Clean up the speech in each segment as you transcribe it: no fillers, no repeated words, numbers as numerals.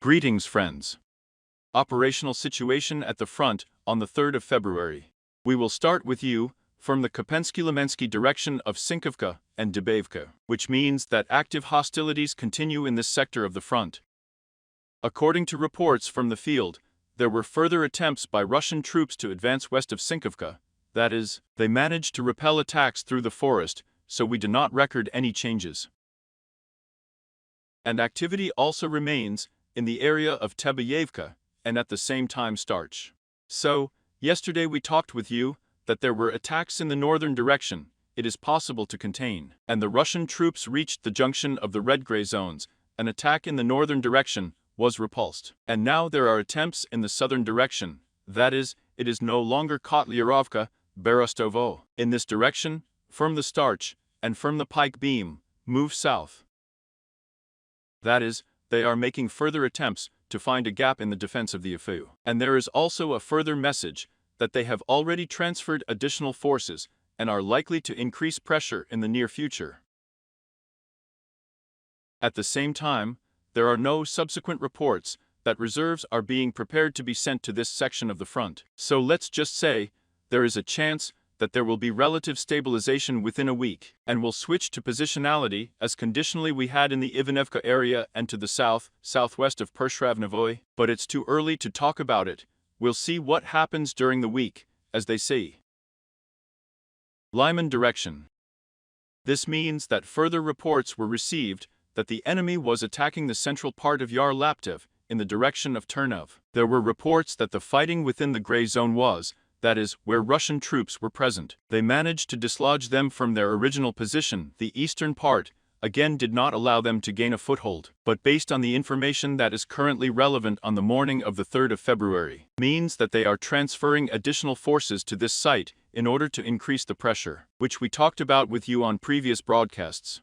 Greetings, friends. Operational situation at the front on the 3rd of February. We will start with you from the Kopensky-Lemensky direction of AVDEEVKA and AVDEEVKA, which means that active hostilities continue in this sector of the front. According to reports from the field, there were further attempts by Russian troops to advance west of AVDEEVKA, that is, they managed to repel attacks through the forest, so we do not record any changes. And activity also remains in the area of AVDEEVKA, and at the same time Starch. So, yesterday we talked with you that there were attacks in the northern direction, it is possible to contain, and the Russian troops reached the junction of the red-gray zones. An attack in the northern direction was repulsed. And now there are attempts in the southern direction, that is, it is no longer Kotlyarovka, Berestovo. In this direction, from the Starch, and from the Pike Beam, move south. That is, they are making further attempts to find a gap in the defense of the AVDEEVKA. And there is also a further message that they have already transferred additional forces and are likely to increase pressure in the near future. At the same time, there are no subsequent reports that reserves are being prepared to be sent to this section of the front. So let's just say there is a chance that there will be relative stabilization within a week, and will switch to positionality as conditionally we had in the AVDEEVKA area and to the southwest of Pershravnovoy, but it's too early to talk about it. We'll see what happens during the week, as they say. Lyman direction. This means that further reports were received that the enemy was attacking the central part of Yar Laptev in the direction of Turnov. There were reports that the fighting within the gray zone was, that is, where Russian troops were present. They managed to dislodge them from their original position. The eastern part, again, did not allow them to gain a foothold, but based on the information that is currently relevant on the morning of the 3rd of February, means that they are transferring additional forces to this site in order to increase the pressure, which we talked about with you on previous broadcasts.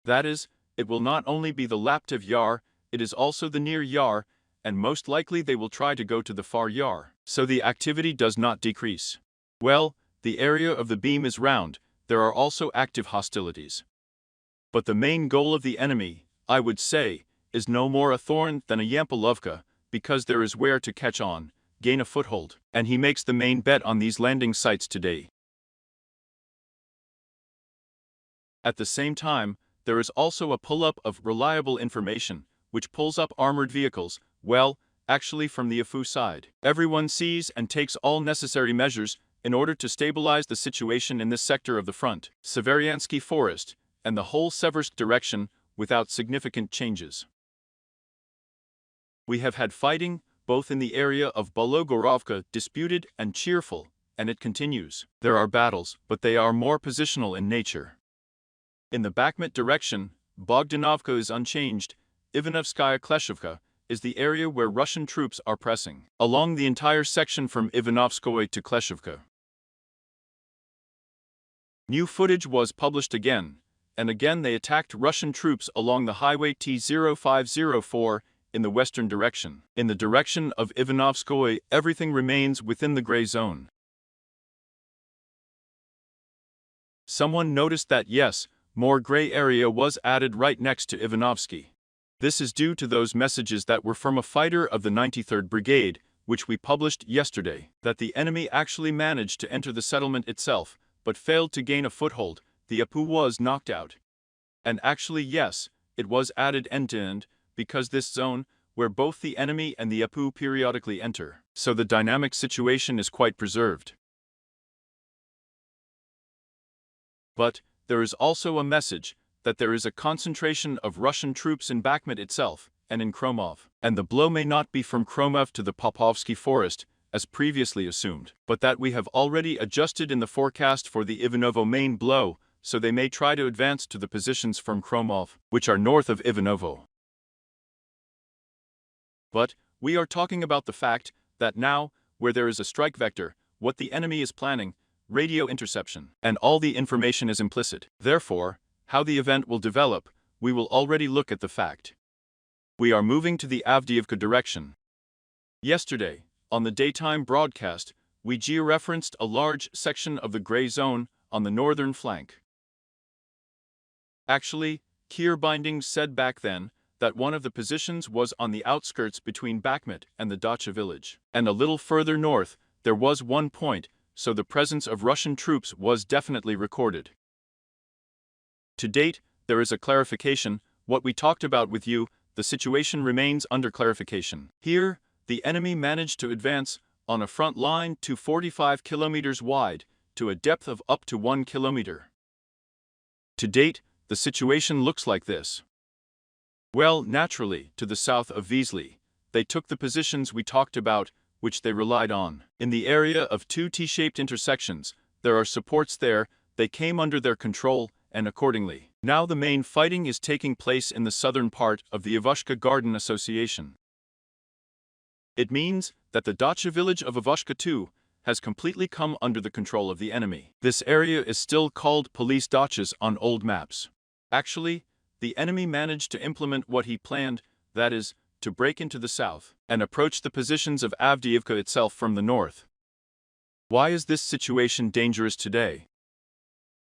That is, it will not only be the Laptev Yar, it is also the near Yar, and most likely they will try to go to the far Yar, so the activity does not decrease. Well, the area of the beam is round, there are also active hostilities. But the main goal of the enemy, I would say, is no more a thorn than a Yampilovka, because there is where to catch on, gain a foothold, and he makes the main bet on these landing sites today. At the same time, there is also a pull-up of reliable information, which pulls up armored vehicles, well, actually from the AVDEEVKA side. Everyone sees and takes all necessary measures in order to stabilize the situation in this sector of the front, Severyansky Forest, and the whole Seversk direction, without significant changes. We have had fighting, both in the area of Bologorovka, disputed and cheerful, and it continues. There are battles, but they are more positional in nature. In the Bakhmut direction, Bogdanovka is unchanged. Ivanovskaya Kleshevka is the area where Russian troops are pressing, along the entire section from Ivanovskoye to Kleshevka. New footage was published again, and again they attacked Russian troops along the highway T-0504 in the western direction. In the direction of Ivanovskoye, everything remains within the gray zone. Someone noticed that yes, more gray area was added right next to Ivanovsky. This is due to those messages that were from a fighter of the 93rd Brigade, which we published yesterday, that the enemy actually managed to enter the settlement itself, but failed to gain a foothold. The AVDEEVKA was knocked out. And actually yes, it was added end-to-end, because this zone, where both the enemy and the AVDEEVKA periodically enter, so the dynamic situation is quite preserved. But there is also a message that there is a concentration of Russian troops in Bakhmut itself, and in Kromov, and the blow may not be from Kromov to the Popovsky Forest, as previously assumed, but that we have already adjusted in the forecast for the Ivanovo main blow, so they may try to advance to the positions from Kromov, which are north of Ivanovo. But we are talking about the fact that now, where there is a strike vector, what the enemy is planning, radio interception, and all the information is implicit. Therefore, how the event will develop, we will already look at the fact. We are moving to the AVDEEVKA direction. Yesterday, on the daytime broadcast, we georeferenced a large section of the gray zone on the northern flank. Actually, Kier Bindings said back then that one of the positions was on the outskirts between Bakhmut and the Dacha village. And a little further north, there was one point, so the presence of Russian troops was definitely recorded. To date, there is a clarification. What we talked about with you, the situation remains under clarification. Here, the enemy managed to advance on a front line to 45 kilometers wide, to a depth of up to 1 kilometer. To date, the situation looks like this. Well, naturally, to the south of Wisli, they took the positions we talked about, which they relied on. In the area of two T-shaped intersections, there are supports there, they came under their control, and accordingly. Now the main fighting is taking place in the southern part of the AVDEEVKA Garden Association. It means that the Dacha village of AVDEEVKA II has completely come under the control of the enemy. This area is still called Police Dachas on old maps. Actually, the enemy managed to implement what he planned, that is, to break into the south and approach the positions of AVDEEVKA itself from the north. Why is this situation dangerous today?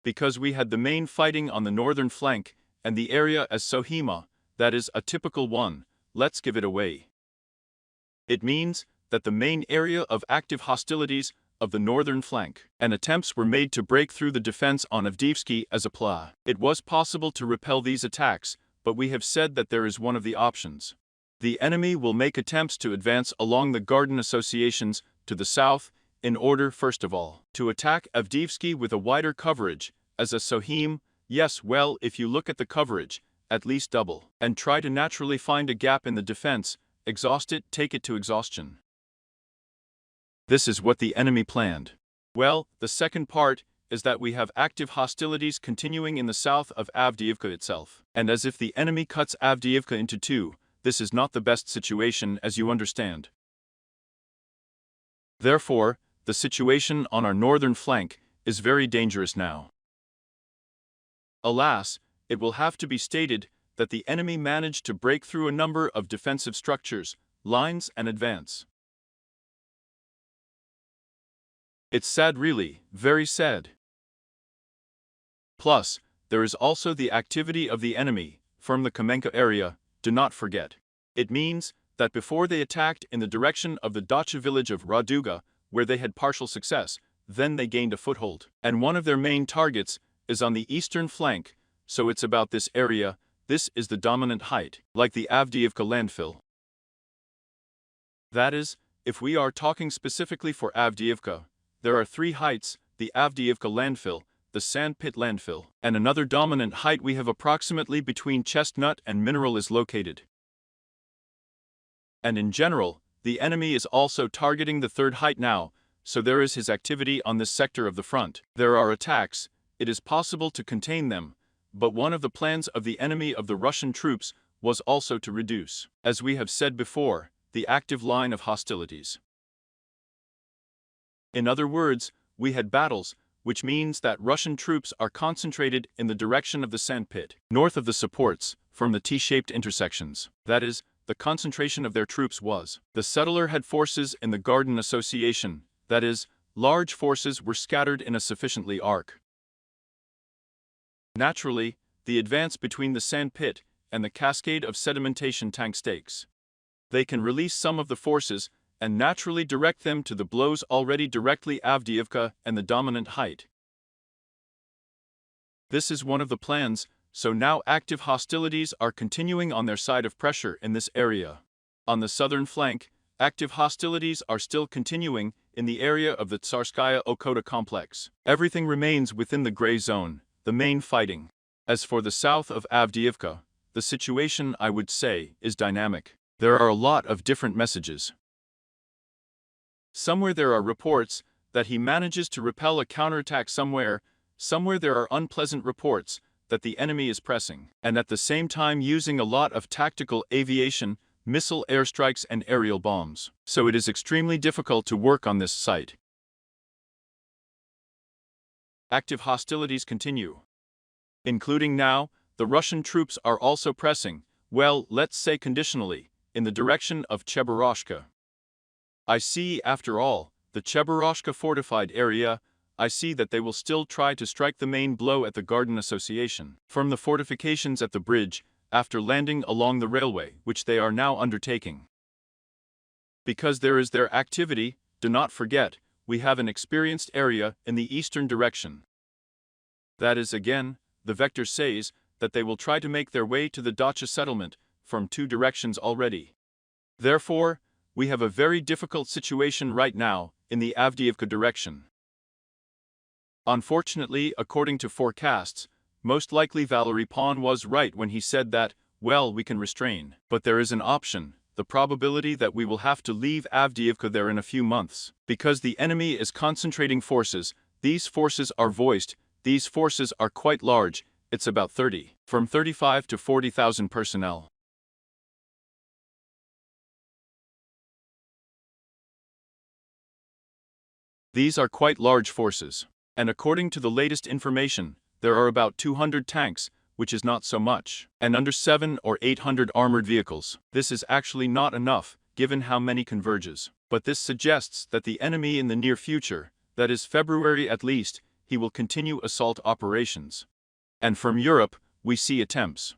Because we had the main fighting on the northern flank, and the area as Sohima, that is a typical one, let's give it away. It means that the main area of active hostilities of the northern flank, and attempts were made to break through the defense on AVDEEVKA as a PLA. It was possible to repel these attacks, but we have said that there is one of the options. The enemy will make attempts to advance along the garden associations to the south, in order, first of all, to attack AVDEEVKA with a wider coverage, as a Sohim, yes, well, if you look at the coverage, at least double, and try to naturally find a gap in the defense, exhaust it, take it to exhaustion. This is what the enemy planned. Well, the second part is that we have active hostilities continuing in the south of AVDEEVKA itself. And as if the enemy cuts AVDEEVKA into two, this is not the best situation, as you understand. Therefore, the situation on our northern flank is very dangerous now. Alas, it will have to be stated that the enemy managed to break through a number of defensive structures, lines, and advance. It's sad, really, very sad. Plus, there is also the activity of the enemy from the Kamenka area, do not forget. It means that before they attacked in the direction of the Dacha village of Raduga, where they had partial success, then they gained a foothold. And one of their main targets is on the eastern flank, so it's about this area. This is the dominant height, like the AVDEEVKA landfill. That is, if we are talking specifically for AVDEEVKA, there are three heights: the AVDEEVKA landfill, the sandpit landfill, and another dominant height we have approximately between Chestnut and Mineral is located. And in general, the enemy is also targeting the third height now, so there is his activity on this sector of the front. There are attacks, it is possible to contain them, but one of the plans of the enemy of the Russian troops was also to reduce, as we have said before, the active line of hostilities. In other words, we had battles, which means that Russian troops are concentrated in the direction of the sandpit, north of the supports, from the T-shaped intersections. That is, the concentration of their troops was. The settler had forces in the Garden Association, that is, large forces were scattered in a sufficiently arc. Naturally, the advance between the sandpit and the cascade of sedimentation tank stakes. They can release some of the forces and naturally direct them to the blows already directly AVDEEVKA and the dominant height. This is one of the plans, so now active hostilities are continuing on their side of pressure in this area. On the southern flank, active hostilities are still continuing in the area of the Tsarskaya Okhota complex. Everything remains within the gray zone, the main fighting. As for the south of AVDEEVKA, the situation, I would say, is dynamic. There are a lot of different messages. Somewhere there are reports that he manages to repel a counterattack somewhere there are unpleasant reports that the enemy is pressing, and at the same time using a lot of tactical aviation, missile airstrikes and aerial bombs. So it is extremely difficult to work on this site. Active hostilities continue. Including now, the Russian troops are also pressing, well, let's say conditionally, in the direction of Chebarashka. I see, after all, the Chebarashka fortified area, I see that they will still try to strike the main blow at the Garden Association from the fortifications at the bridge, after landing along the railway, which they are now undertaking. Because there is their activity, do not forget, we have an experienced area in the eastern direction. That is again, the vector says that they will try to make their way to the Dacha settlement from 2 directions already. Therefore, we have a very difficult situation right now in the AVDEEVKA direction. Unfortunately, according to forecasts, most likely Valery Pon was right when he said that, well, we can restrain. But there is an option, the probability that we will have to leave AVDEEVKA there in a few months. Because the enemy is concentrating forces, these forces are voiced, these forces are quite large, it's about 30, from 35 to 40,000 personnel. These are quite large forces. And according to the latest information, there are about 200 tanks, which is not so much, and under 700 or 800 armored vehicles. This is actually not enough, given how many converges. But this suggests that the enemy in the near future, that is February at least, he will continue assault operations. And from Europe, we see attempts.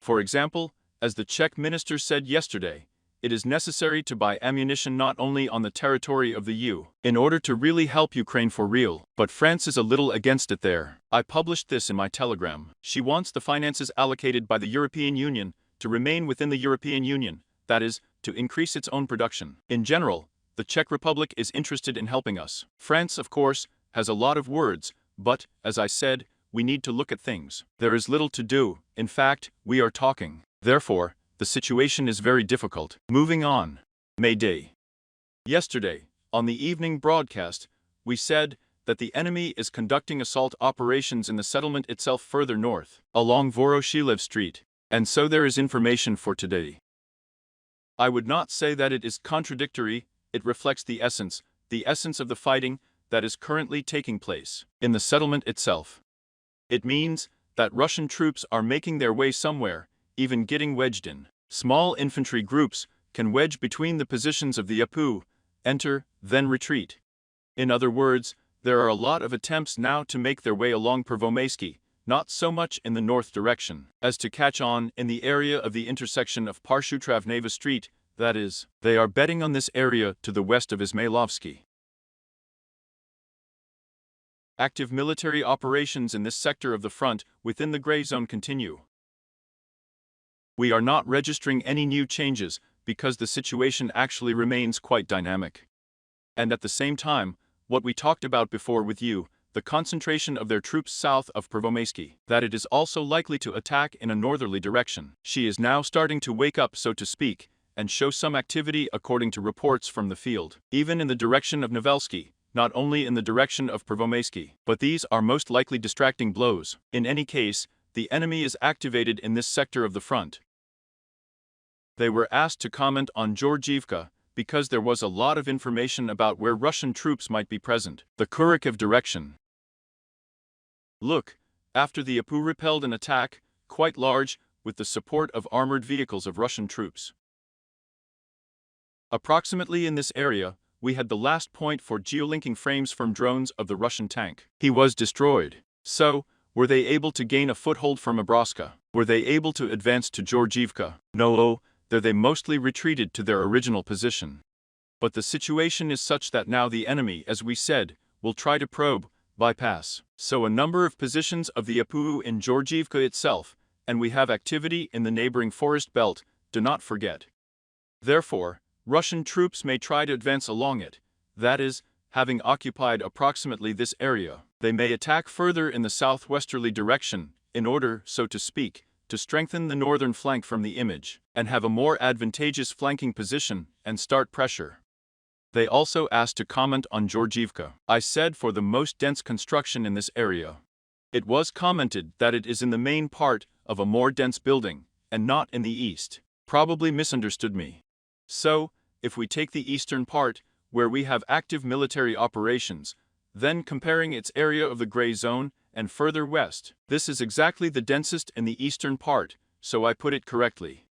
For example, as the Czech minister said yesterday, it is necessary to buy ammunition not only on the territory of the EU, in order to really help Ukraine for real, but France is a little against it there. I published this in my telegram. She wants the finances allocated by the European Union to remain within the European Union, that is, to increase its own production. In general, the Czech Republic is interested in helping us. France, of course, has a lot of words, but, as I said, we need to look at things. There is little to do, in fact, we are talking. Therefore, the situation is very difficult. Moving on. May Day. Yesterday, on the evening broadcast, we said that the enemy is conducting assault operations in the settlement itself further north, along Voroshilev Street, and so there is information for today. I would not say that it is contradictory, it reflects the essence of the fighting that is currently taking place in the settlement itself. It means that Russian troops are making their way somewhere, even getting wedged in. Small infantry groups can wedge between the positions of the APU, enter, then retreat. In other words, there are a lot of attempts now to make their way along Pervomaysky, not so much in the north direction, as to catch on in the area of the intersection of Parshutravneva Street, that is, they are betting on this area to the west of Izmailovsky. Active military operations in this sector of the front within the gray zone continue. We are not registering any new changes because the situation actually remains quite dynamic. And at the same time, what we talked about before with you, the concentration of their troops south of Pervomaysky, that it is also likely to attack in a northerly direction. She is now starting to wake up, so to speak, and show some activity according to reports from the field, even in the direction of Novelsky, not only in the direction of Pervomaysky. But these are most likely distracting blows. In any case, the enemy is activated in this sector of the front. They were asked to comment on Georgievka because there was a lot of information about where Russian troops might be present. The Kharkiv direction. Look, after the APU repelled an attack, quite large, with the support of armored vehicles of Russian troops. Approximately in this area, we had the last point for geolinking frames from drones of the Russian tank. He was destroyed. So, were they able to gain a foothold from Abrovska? Were they able to advance to Georgievka? No, there they mostly retreated to their original position. But the situation is such that now the enemy, as we said, will try to probe, bypass. So a number of positions of the APU in Georgievka itself, and we have activity in the neighboring forest belt, do not forget. Therefore, Russian troops may try to advance along it, that is, having occupied approximately this area, they may attack further in the southwesterly direction, in order, so to speak, to strengthen the northern flank from the image, and have a more advantageous flanking position, and start pressure. They also asked to comment on Georgievka. I said for the most dense construction in this area. It was commented that it is in the main part of a more dense building, and not in the east. Probably misunderstood me. So, if we take the eastern part, where we have active military operations, then comparing its area of the gray zone, and further west, this is exactly the densest in the eastern part, so I put it correctly.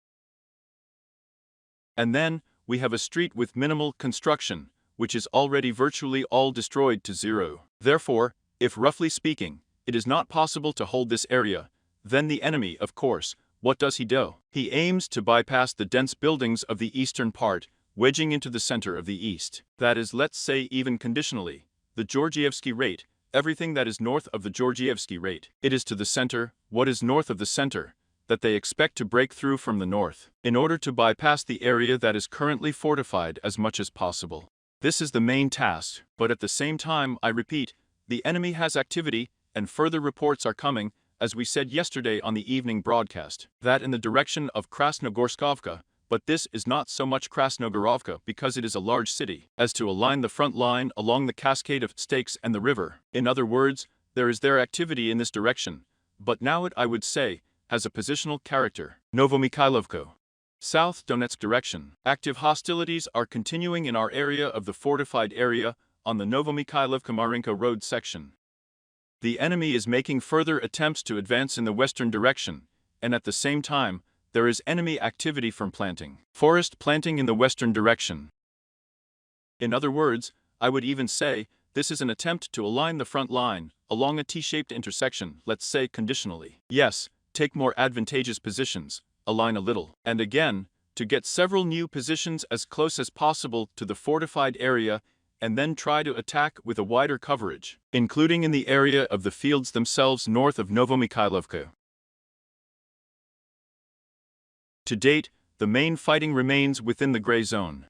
And then, we have a street with minimal construction, which is already virtually all destroyed to zero. Therefore, if roughly speaking, it is not possible to hold this area, then the enemy, of course, what does he do? He aims to bypass the dense buildings of the eastern part, wedging into the center of the east. That is, let's say even conditionally, the Georgievsky rate, everything that is north of the Georgievsky rate. It is to the center, what is north of the center, that they expect to break through from the north, in order to bypass the area that is currently fortified as much as possible. This is the main task, but at the same time, I repeat, the enemy has activity, and further reports are coming, as we said yesterday on the evening broadcast, that in the direction of Krasnogorskovka, but this is not so much Krasnogorovka because it is a large city, as to align the front line along the cascade of stakes and the river. In other words, there is their activity in this direction, but now it, I would say, has a positional character. Novomikhailovka. South Donetsk direction. Active hostilities are continuing in our area of the fortified area on the Novomikhailovka-Marinka road section. The enemy is making further attempts to advance in the western direction, and at the same time, there is enemy activity from forest planting in the western direction. In other words, I would even say, this is an attempt to align the front line along a T-shaped intersection, let's say conditionally. Yes, take more advantageous positions, align a little, and again, to get several new positions as close as possible to the fortified area, and then try to attack with a wider coverage, including in the area of the fields themselves north of Novomikhailovka. To date, the main fighting remains within the gray zone.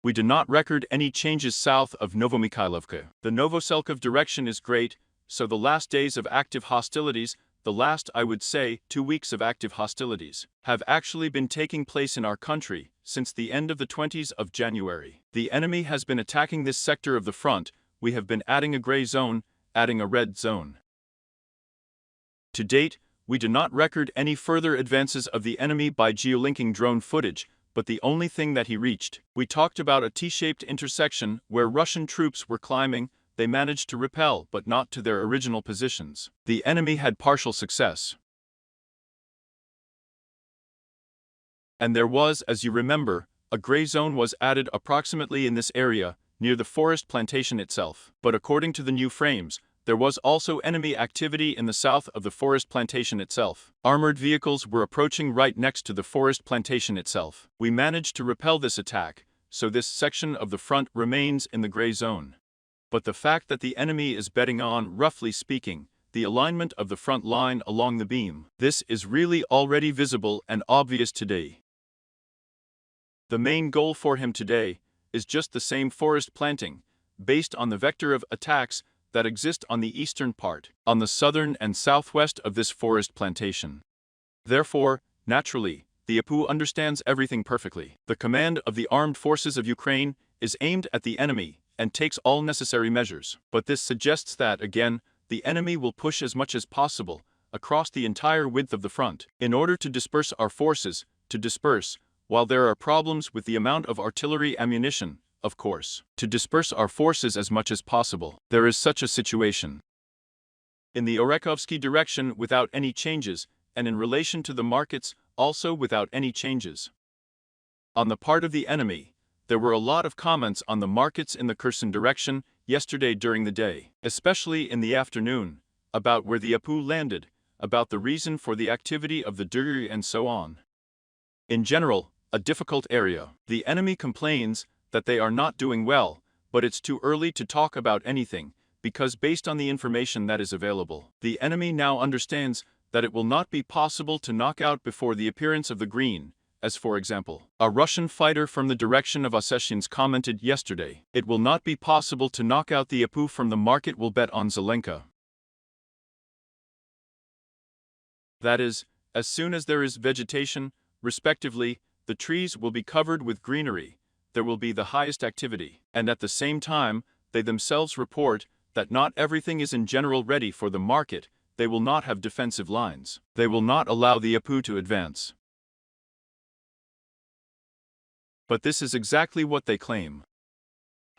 We do not record any changes south of Novomikhailovka. The Novoselkov direction is great, so the last days of active hostilities, the last, I would say, 2 weeks of active hostilities, have actually been taking place in our country since the end of the 20th of January. The enemy has been attacking this sector of the front. We have been adding a gray zone, adding a red zone. To date, we do not record any further advances of the enemy by geolinking drone footage, but the only thing that he reached. We talked about a T-shaped intersection where Russian troops were climbing. They managed to repel, but not to their original positions. The enemy had partial success. And there was, as you remember, a gray zone was added approximately in this area, near the forest plantation itself. But according to the new frames, there was also enemy activity in the south of the forest plantation itself. Armored vehicles were approaching right next to the forest plantation itself. We managed to repel this attack, so this section of the front remains in the gray zone. But the fact that the enemy is betting on, roughly speaking, the alignment of the front line along the beam, this is really already visible and obvious today. The main goal for him today is just the same forest planting, based on the vector of attacks that exist on the eastern part, on the southern and southwest of this forest plantation. Therefore, naturally, the APU understands everything perfectly. The command of the armed forces of Ukraine is aimed at the enemy and takes all necessary measures. But this suggests that, again, the enemy will push as much as possible across the entire width of the front in order to disperse our forces, while there are problems with the amount of artillery ammunition, of course, to disperse our forces as much as possible. There is such a situation. In the Orekhovsky direction without any changes, and in relation to the markets also without any changes. On the part of the enemy, there were a lot of comments on the markets in the Kherson direction yesterday during the day, especially in the afternoon, about where the APU landed, about the reason for the activity of the Dugri and so on. In general, a difficult area. The enemy complains that they are not doing well, but it's too early to talk about anything, because based on the information that is available, the enemy now understands that it will not be possible to knock out before the appearance of the green, as for example, a Russian fighter from the direction of Ossetians commented yesterday. It will not be possible to knock out the APU from the market will bet on Zelenka. That is, as soon as there is vegetation, respectively, the trees will be covered with greenery, there will be the highest activity, and at the same time, they themselves report that not everything is in general ready for the market. They will not have defensive lines. They will not allow the APU to advance. But this is exactly what they claim.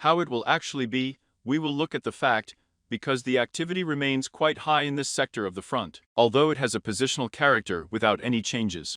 How it will actually be, we will look at the fact, because the activity remains quite high in this sector of the front, although it has a positional character without any changes.